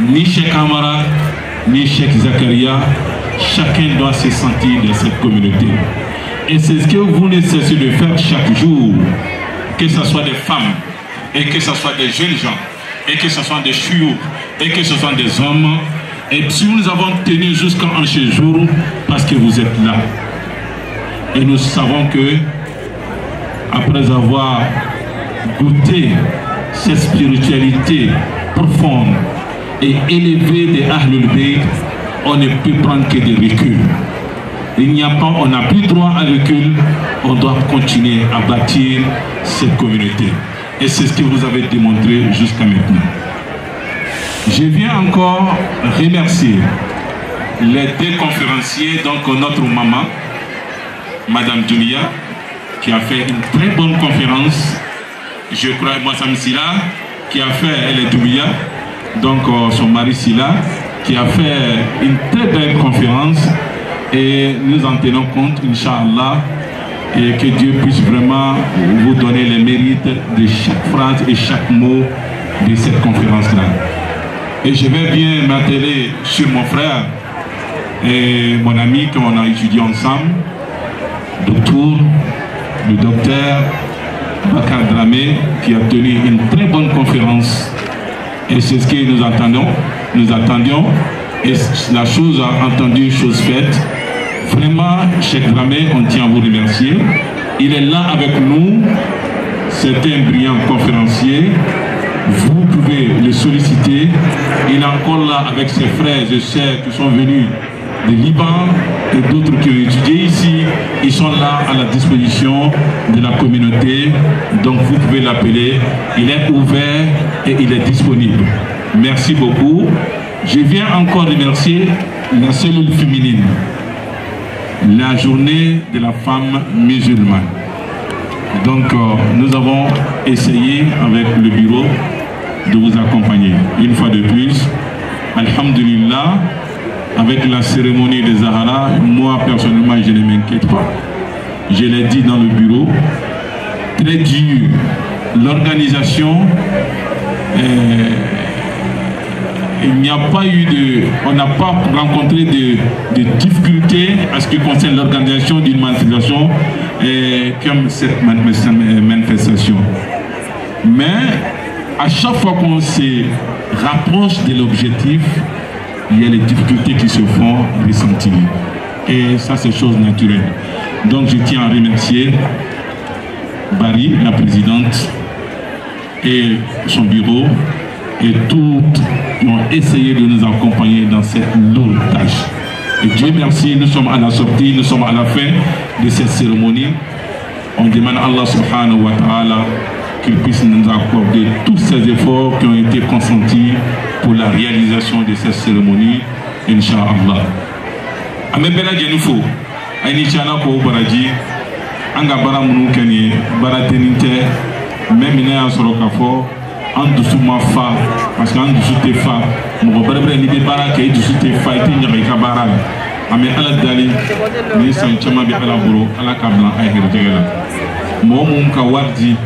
ni Cheikh Amara, ni Cheikh Zakaria. Chacun doit se sentir dans cette communauté. Et c'est ce que vous ne cessez de faire chaque jour, que ce soit des femmes, et que ce soit des jeunes gens, et que ce soit des chiots, et que ce soit des hommes. Et si nous avons tenu jusqu'à ce jour, parce que vous êtes là. Et nous savons que, après avoir goûté cette spiritualité profonde et élevée des Ahlul Bayt, on ne peut prendre que des reculs. Il n'y a pas, on n'a plus droit à recul, on doit continuer à bâtir cette communauté. Et c'est ce que vous avez démontré jusqu'à maintenant. Je viens encore remercier les deux conférenciers, donc notre maman, Madame Julia, qui a fait une très bonne conférence. Je crois, moi, Sam Silla, qui a fait, elle est Julia, donc son mari Silla, qui a fait une très belle conférence. Et nous en tenons compte, Inch'Allah, et que Dieu puisse vraiment vous donner les mérites de chaque phrase et chaque mot de cette conférence-là. Et je vais bien m'atteler sur mon frère et mon ami qu'on a étudié ensemble, le docteur Bakar Dramé, qui a tenu une très bonne conférence. Et c'est ce que nous attendions. Et la chose entendue, chose faite. Vraiment, Cheikh Dramé, on tient à vous remercier. Il est là avec nous. C'est un brillant conférencier. Vous pouvez le solliciter. Il est encore là avec ses frères et sœurs qui sont venus de Liban et d'autres qui ont étudié ici. Ils sont là à la disposition de la communauté. Donc vous pouvez l'appeler. Il est ouvert et il est disponible. Merci beaucoup. Je viens encore remercier la cellule féminine. La journée de la femme musulmane. Donc nous avons essayé avec le bureau de vous accompagner. Une fois de plus, alhamdulillah, avec la cérémonie des Zahara, moi personnellement je ne m'inquiète pas. Je l'ai dit dans le bureau, très dur. L'organisation, il n'y a pas eu on n'a pas rencontré de difficultés à ce qui concerne l'organisation d'une manifestation comme cette manifestation. Mais à chaque fois qu'on se rapproche de l'objectif, il y a les difficultés qui se font ressentir. Et ça, c'est chose naturelle. Donc je tiens à remercier Barry, la présidente, et son bureau, et toutes qui ont essayé de nous accompagner dans cette lourde tâche. Et Dieu merci, nous sommes à la sortie, nous sommes à la fin de cette cérémonie. On demande à Allah subhanahu wa ta'ala qu'il puisse nous accorder tous ces efforts qui ont été consentis pour la réalisation de cette cérémonie, Inch'Allah. Amebela Jenufo, Aïnichana Ko Baraji, Anga Bara Munu Kenye, Bara Teninte, même Ina Sorokafo, en dessous ma fa, parce qu'en dessous tes fa, mon frère l'idée bara qui est dessous tes fa, et il n'y a pas bara. Amé ala dali, ni sanchama bi ala buro, ala kablan aïe regela. Mon kawardi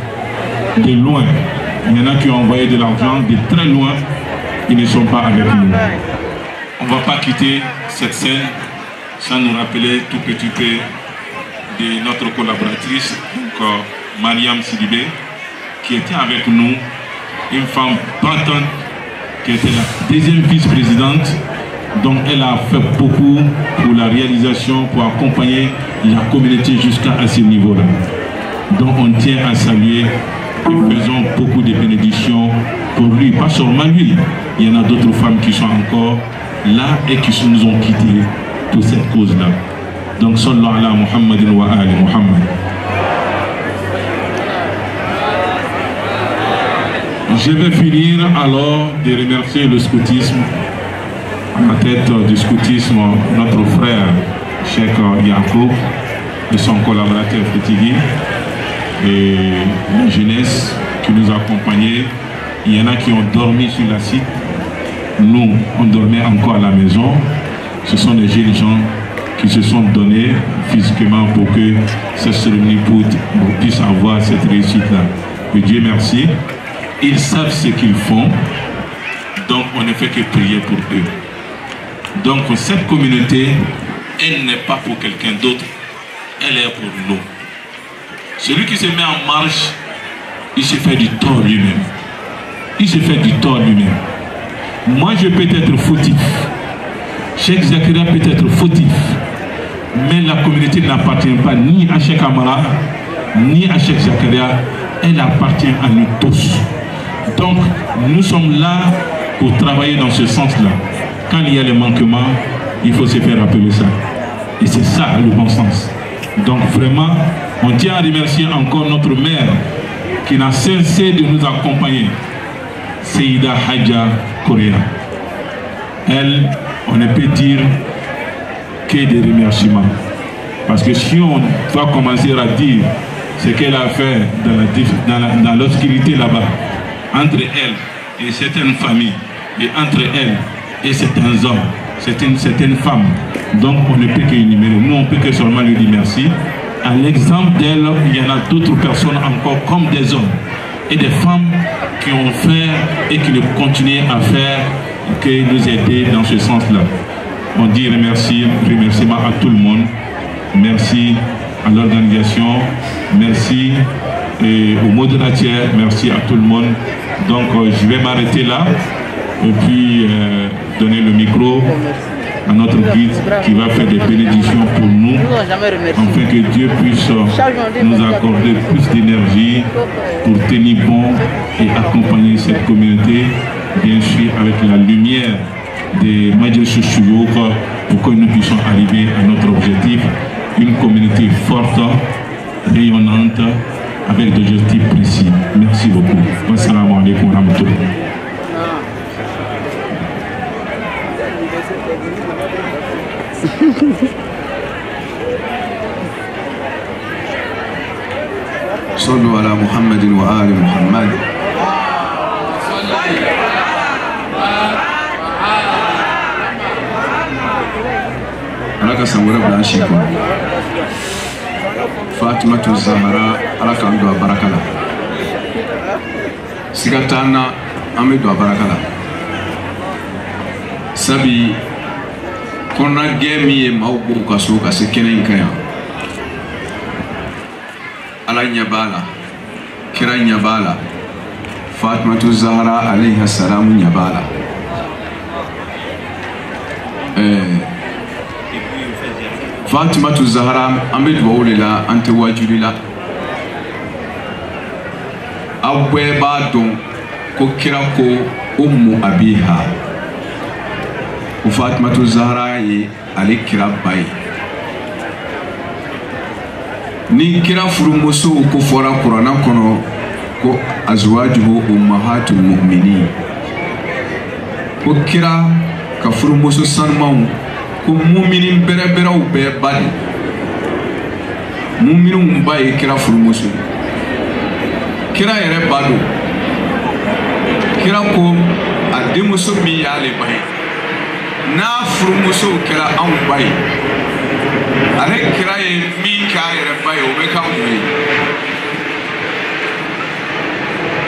de loin, il y en a qui ont envoyé de l'argent de très loin, ils ne sont pas avec nous. On ne va pas quitter cette scène sans nous rappeler tout petit peu de notre collaboratrice, donc Mariam Sidibé, qui était avec nous. Une femme battante qui était la deuxième vice-présidente, donc elle a fait beaucoup pour la réalisation, pour accompagner la communauté jusqu'à ce niveau-là. Donc on tient à saluer et faisons beaucoup de bénédictions pour lui, pas seulement lui, il y en a d'autres femmes qui sont encore là et qui nous ont quittés pour cette cause-là. Donc sallallahu ala Muhammadin wa ali Muhammad. Je vais finir alors de remercier le scoutisme, à la tête du scoutisme, notre frère Cheikh Yacoub et son collaborateur Fetigi, et la jeunesse qui nous a accompagnés. Il y en a qui ont dormi sur la site, nous on dormait encore à la maison. Ce sont des jeunes gens qui se sont donnés physiquement pour que cette cérémonie puisse avoir cette réussite-là. Que Dieu merci. Ils savent ce qu'ils font, donc on ne fait que prier pour eux. Donc cette communauté, elle n'est pas pour quelqu'un d'autre, elle est pour nous. Celui qui se met en marche, il se fait du tort lui-même. Il se fait du tort lui-même. Moi je peux être fautif, Cheikh Zakaria peut être fautif, mais la communauté n'appartient pas ni à Cheikh Amara, ni à Cheikh Zakaria, elle appartient à nous tous. Donc, nous sommes là pour travailler dans ce sens-là. Quand il y a les manquements, il faut se faire rappeler ça. Et c'est ça le bon sens. Donc vraiment, on tient à remercier encore notre mère qui n'a cessé de nous accompagner, Seyda Hadja Correa. Elle, on ne peut dire que des remerciements. Parce que si on va commencer à dire ce qu'elle a fait dans l'obscurité là-bas, entre elle et certaines familles, et entre elle et certains hommes, certaines femmes, donc on ne peut qu'énumérer. Nous, on peut que seulement lui dire merci. À l'exemple d'elle, il y en a d'autres personnes encore comme des hommes et des femmes qui ont fait et qui continuent à faire, qui nous aider dans ce sens-là. On dit remerciement à tout le monde. Merci à l'organisation, merci aux modérateurs, merci à tout le monde. Donc je vais m'arrêter là et puis donner le micro à notre guide qui va faire des bénédictions pour nous, afin que Dieu puisse nous accorder plus d'énergie pour tenir bon et accompagner cette communauté, bien sûr avec la lumière des Majlis Shuyukh, pour que nous puissions arriver à notre objectif, une communauté forte, rayonnante, avec des objectifs précis. Merci beaucoup. Assalamu alaikum wa rahmatullah. صلوا على محمد وآل محمد. alaka sangura blanchi ko Fatima Zahra alaka ndo barakala sigatana amido barakala sabi konna gemi mawbu kaso ka se kenen kaya ala nyabala kira nyabala Fatima Zahra alayha salam nyabala Fatima Zahra ambe duwawulela ante wajulila abwe ba don ko kira ko ummu abiha Fatima Zahra ye ale kira bayi ni kira furumuso ko fora Qur'ana kono ko azwajuhu ummahatul mu'minin ko kira ka furumuso sanmaw ko mu'minin bere-beraw bɛɛ ba de mu'minun ba ye kira furumuso kira yɛrɛ ba do kira ko a denmuso min y'ale ba ye n'a furumuso kɛra anw ba ye ale kira ye min k'a yɛrɛ ba ye o bɛ k'anw ye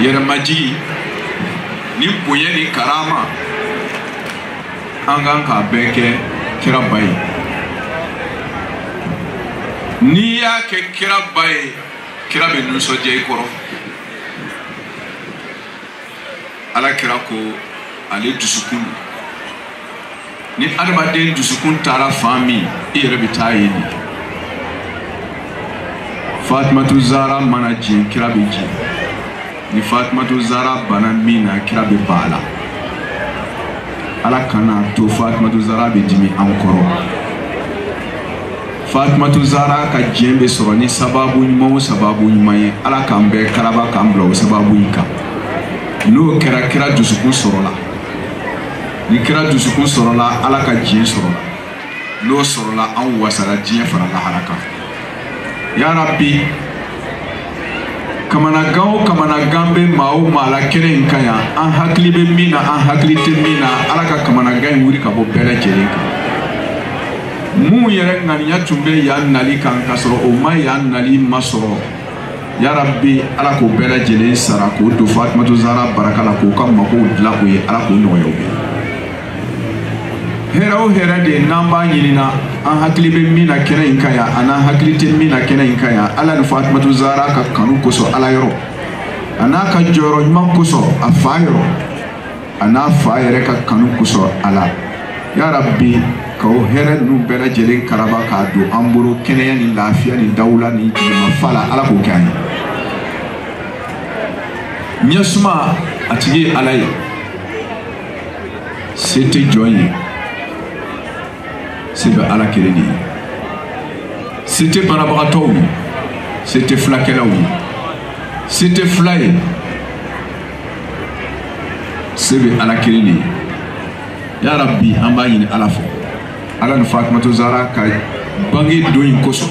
yɛrɛmajigi ni bonya ni karama an kan k'a bɛɛ kɛ kira ba ye n'i y'a kɛ kira ba ye kira bɛ nisɔndiya i kɔrɔ ala kira ko ale dusukun ni adamaden dusukun taara fan min i yɛrɛ bɛ taa yen de Fatima Zahra mana jɛn kira bɛ jɛn ni Fatima Zahra bana min na kira bɛ ban a la ala kana to Fatima Zahra bɛ dimi an kɔrɔ Fatima Zahra ka jɛn bɛ sɔrɔ ni sababu ɲuman o sababu ɲuman ye ala k'an bɛɛ karaba k'an bila o sababu in kan n'o kɛra kira dusukun sɔrɔla ni kira dusukun sɔrɔla ala ka jɛn sɔrɔla n'o sɔrɔla an wasara diɲɛ fara lahara kan ya rabbi kamanagan o kamanagan bɛ maa o maa la kɛnɛ in kan yan an hakili bɛ min na an hakili tɛ min na ala ka kamanagan in wuli ka bɔ bɛɛ lajɛlen kan mun yɛrɛ ŋaniya tun bɛ yan nali kan ka sɔrɔ o ma yan nali ma sɔrɔ ya rabbi ala k'o bɛɛ lajɛlen sara k'o don Fatima Zahra baraka la k'o ka magow dilan o ye ala k'o nɔgɔya o ye hɛrɛ o hɛrɛ de n'an b'a ɲinina an hakili bɛ min na kɛnɛ in kan yan a n'an hakili tɛ min na kɛnɛ in kan yan ala ni Fatima Zahra ka kanu kosɔn ala yɔrɔ a n'a ka jɔyɔrɔ ɲuman kosɔn a fa yɔrɔ a n'a fa yɛrɛ ka kanu kosɔn a la ya rabbi k'o hɛrɛ ninnu bɛɛ lajɛlen karaba k'a don an bolo kɛnɛya ni lafiya ni dawula ni jigimafa la ala k'o kɛ an ye ɲɛsuma a tigi ye ala ye se tɛ jɔn ye se bɛ ala kelen de ye c'était Barabrato, c'était Flakelaoui, c'était Flaye, c'est à la Kérini. Ya Rabbi, Ambayin à la fois. Ala ne Fatmatou Zara, Kai, Bangi Douin Koso,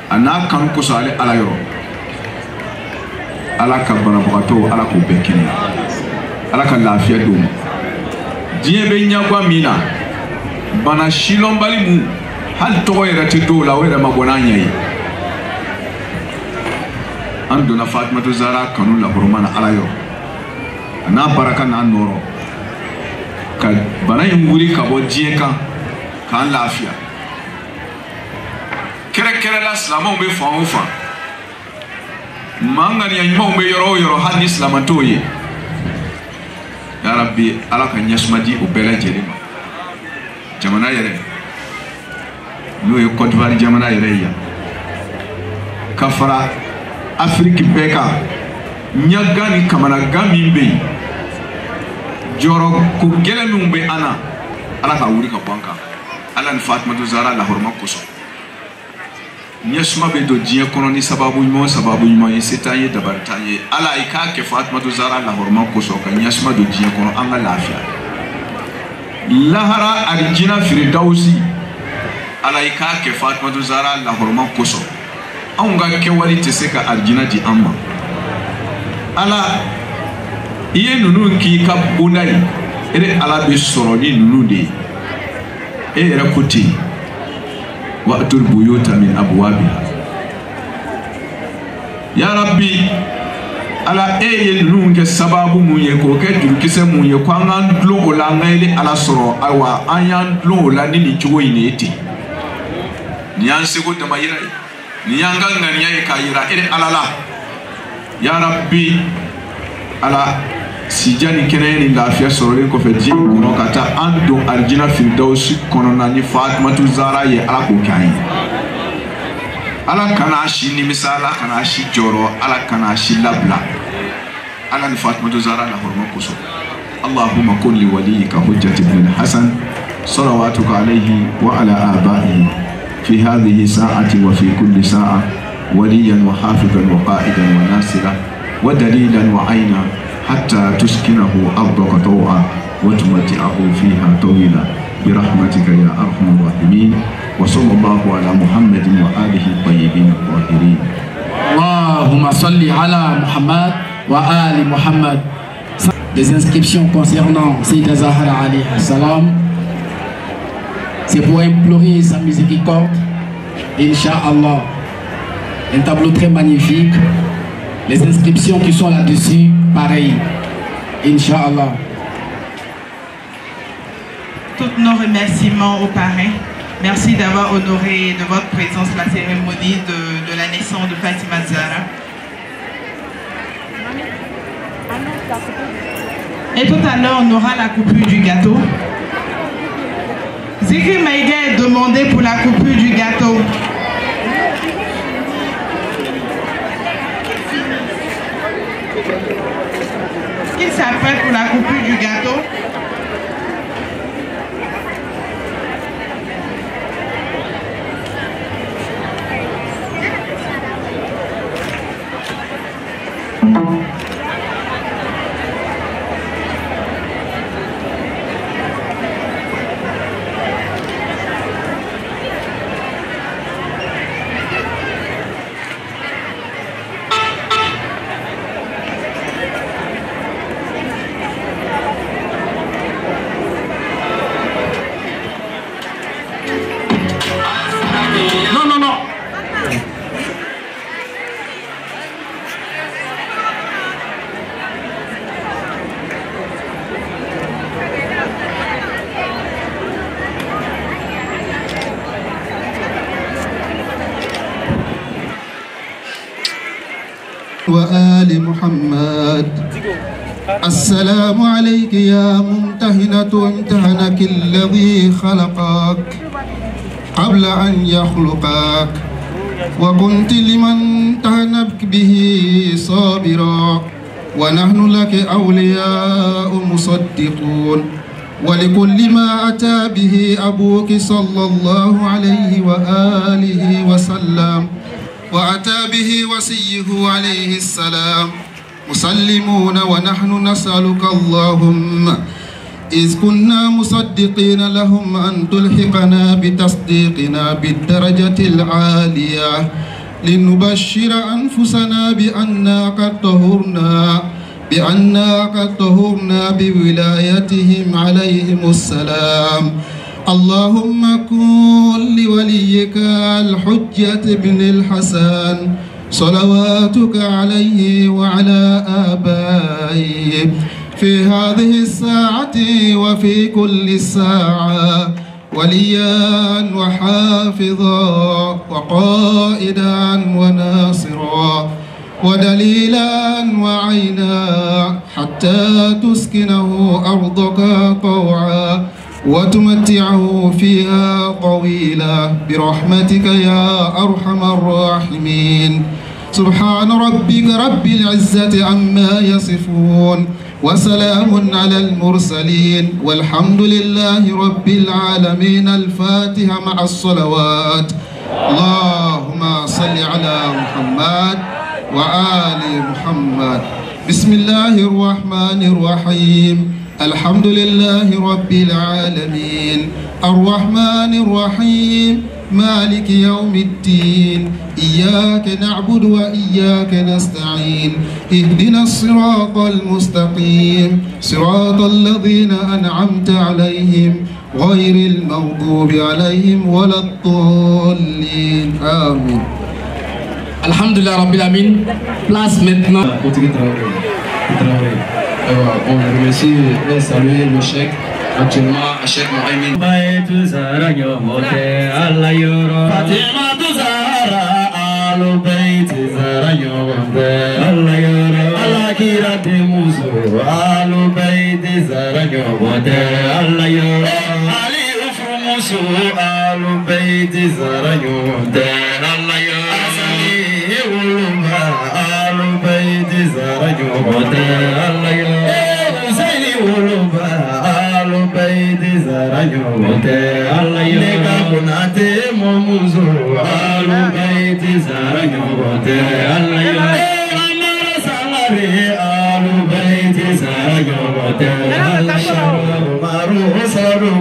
Ana Kan Koso Ale Alayoro, Ala Kabarabrato, Ala Koubekini, Ala Kalafia Doum, Diebe Nyagwa Mina, Bana Shilombalimu. Hal togo yɛrɛ tɛ dɔw la o yɛrɛ ma bɔ n'a ɲɛ ye an donna Fatumata Zahra kanu lahɔrɔma na Ala yɔrɔ a n'a baraka n'a nɔrɔ ka bana in wuli ka bɔ diɲɛ kan k'an lafiya kɛrɛkɛrɛla silamɛw bɛ fan o fan maa ŋaniya ɲumanw bɛ yɔrɔ o yɔrɔ hali ni silamɛ t'o ye ya Rabbi Ala ka ɲɛsuma di o bɛɛ lajɛlen ma jamana yɛrɛ n'o ye Côte d'Ivoire jamana yɛrɛ ye yan ka fara Afiriki bɛɛ kan ɲaga ni kamanagan min bɛ yen jɔyɔrɔ ko gɛlɛn minnu bɛ an na Ala ka wuli ka bɔ an kan Ala ni Fatumata Zahra lahɔrɔma kosɔn ɲɛsuma bɛ don diɲɛ kɔnɔ ni sababu ɲuman ye se t'an ye dabali t'an ye Ala i k'a kɛ Fatumata Zahra lahɔrɔma kosɔn ka ɲɛsuma don diɲɛ kɔnɔ an ka lafiya lahara arijina firidawusi Ala i k'a kɛ Fatumata Zahra lahɔrɔma kosɔn anw ka kɛwale tɛ se ka arijina di an ma Ala i ye ninnu k'i ka bonda ye e Ala bɛ sɔrɔ ni ninnu de ye e yɛrɛ ko ten wa'tul buyuta min abwabiha ya Rabbi Ala e ye ninnu kɛ sababu mun ye k'o kɛ jurukisɛ mun ye ko an k'an dulon o la an ka yɛlɛ Ala sɔrɔ ayiwa an y'an dulon o la ni nin cogo in de ye ten ni y'an seko dama yira ye ni y'an ka ŋaniya ye k'a yira e Ala la ya Rabbi Ala sija ni kɛnɛya ni lafiya sɔrɔlen kɔfɛ diɲɛ kɔnɔ ka taa an don arijina firidawusi kɔnɔna ni Fatumata Zahra ye Ala k'o kɛ an ye Ala kana a si nimisa Ala kana a si jɔrɔ Ala kana a si labila Ala ni Fatumata Zahra lahɔrɔma kosɔn Allahumma kun li waliyika Hujjat ibn Hasan salawatuka alayhi wa ala abaihi في هذه ساعة وفي كل ساعة وليا وحافظا وقائدا وناصرا ودليلا وعينا حتى تسكنه أرضك طوعا وتمتعه فيها طويلا برحمتك يا أرحم الراحمين وصلى الله على محمد وآله الطيبين الطاهرين اللهم صل على محمد وآل محمد. Les inscriptions concernant Sayyida Zahra alayhi salam, c'est pour implorer sa miséricorde, Inch'Allah. Un tableau très magnifique. Les inscriptions qui sont là-dessus, pareil. Inch'Allah. Tous nos remerciements aux parrains. Merci d'avoir honoré de votre présence la cérémonie de la naissance de Fatima Zahra. Et tout à l'heure, on aura la coupure du gâteau. Zikri Maïga est demandé pour la coupure du gâteau. Il s'apprête pour la coupure du gâteau. وآل محمد. السلام عليك يا ممتهنة امتهنك الذي خلقك قبل أن يخلقك وكنت لمن امتهنك به صابرا ونحن لك أولياء مصدقون ولكل ما أتى به أبوك صلى الله عليه وآله وسلم وأتى به وصيه عليه السلام مسلمون ونحن نسألك اللهم إذ كنا مصدقين لهم أن تلحقنا بتصديقنا بالدرجة العالية لنبشر أنفسنا بأننا قد طهرنا بولايتهم عليهم السلام. اللهم كن لوليك الحجة بن الحسن صلواتك عليه وعلى آبائه في هذه الساعة وفي كل ساعة وليا وحافظا وقائدا وناصرا ودليلا وعينا حتى تسكنه أرضك طوعا وتمتعه فيها طويلا برحمتك يا أرحم الراحمين. سبحان ربك رب العزة عما يصفون وسلام على المرسلين والحمد لله رب العالمين. الفاتحة مع الصلوات. اللهم صل على محمد وآل محمد. بسم الله الرحمن الرحيم. الحمد لله رب العالمين الرحمن الرحيم مالك يوم الدين إياك نعبد وإياك نستعين اهدنا الصراط المستقيم صراط الذين أنعمت عليهم غير المغضوب عليهم ولا الضالين آمين. Alhamdulillah Rabbil Amin. Place maintenant. On remercie et saluer le chèque actuellement à Cheikh Mohamed. Fatima Zahra Alu Bayt Zahra Yombe Allah Yoro Allah Kirate Musu Alu Bayt Zahra Yombe Allah Yoro Ali Ufu Musu Alu Bayt Zahra Yombe Allah Yoro Asali Ulumba Alu Bayt Zahra Yombe Allah Yoro Husaini Ulumba Alu Bayt Zahra Yombe Allah Yoro Neka Bunate Momuzu Alu Bayt Zahra Yombe Allah Yoro Amara Salari Alu Bayt Zahra Yombe Allah Yoro Maru Saru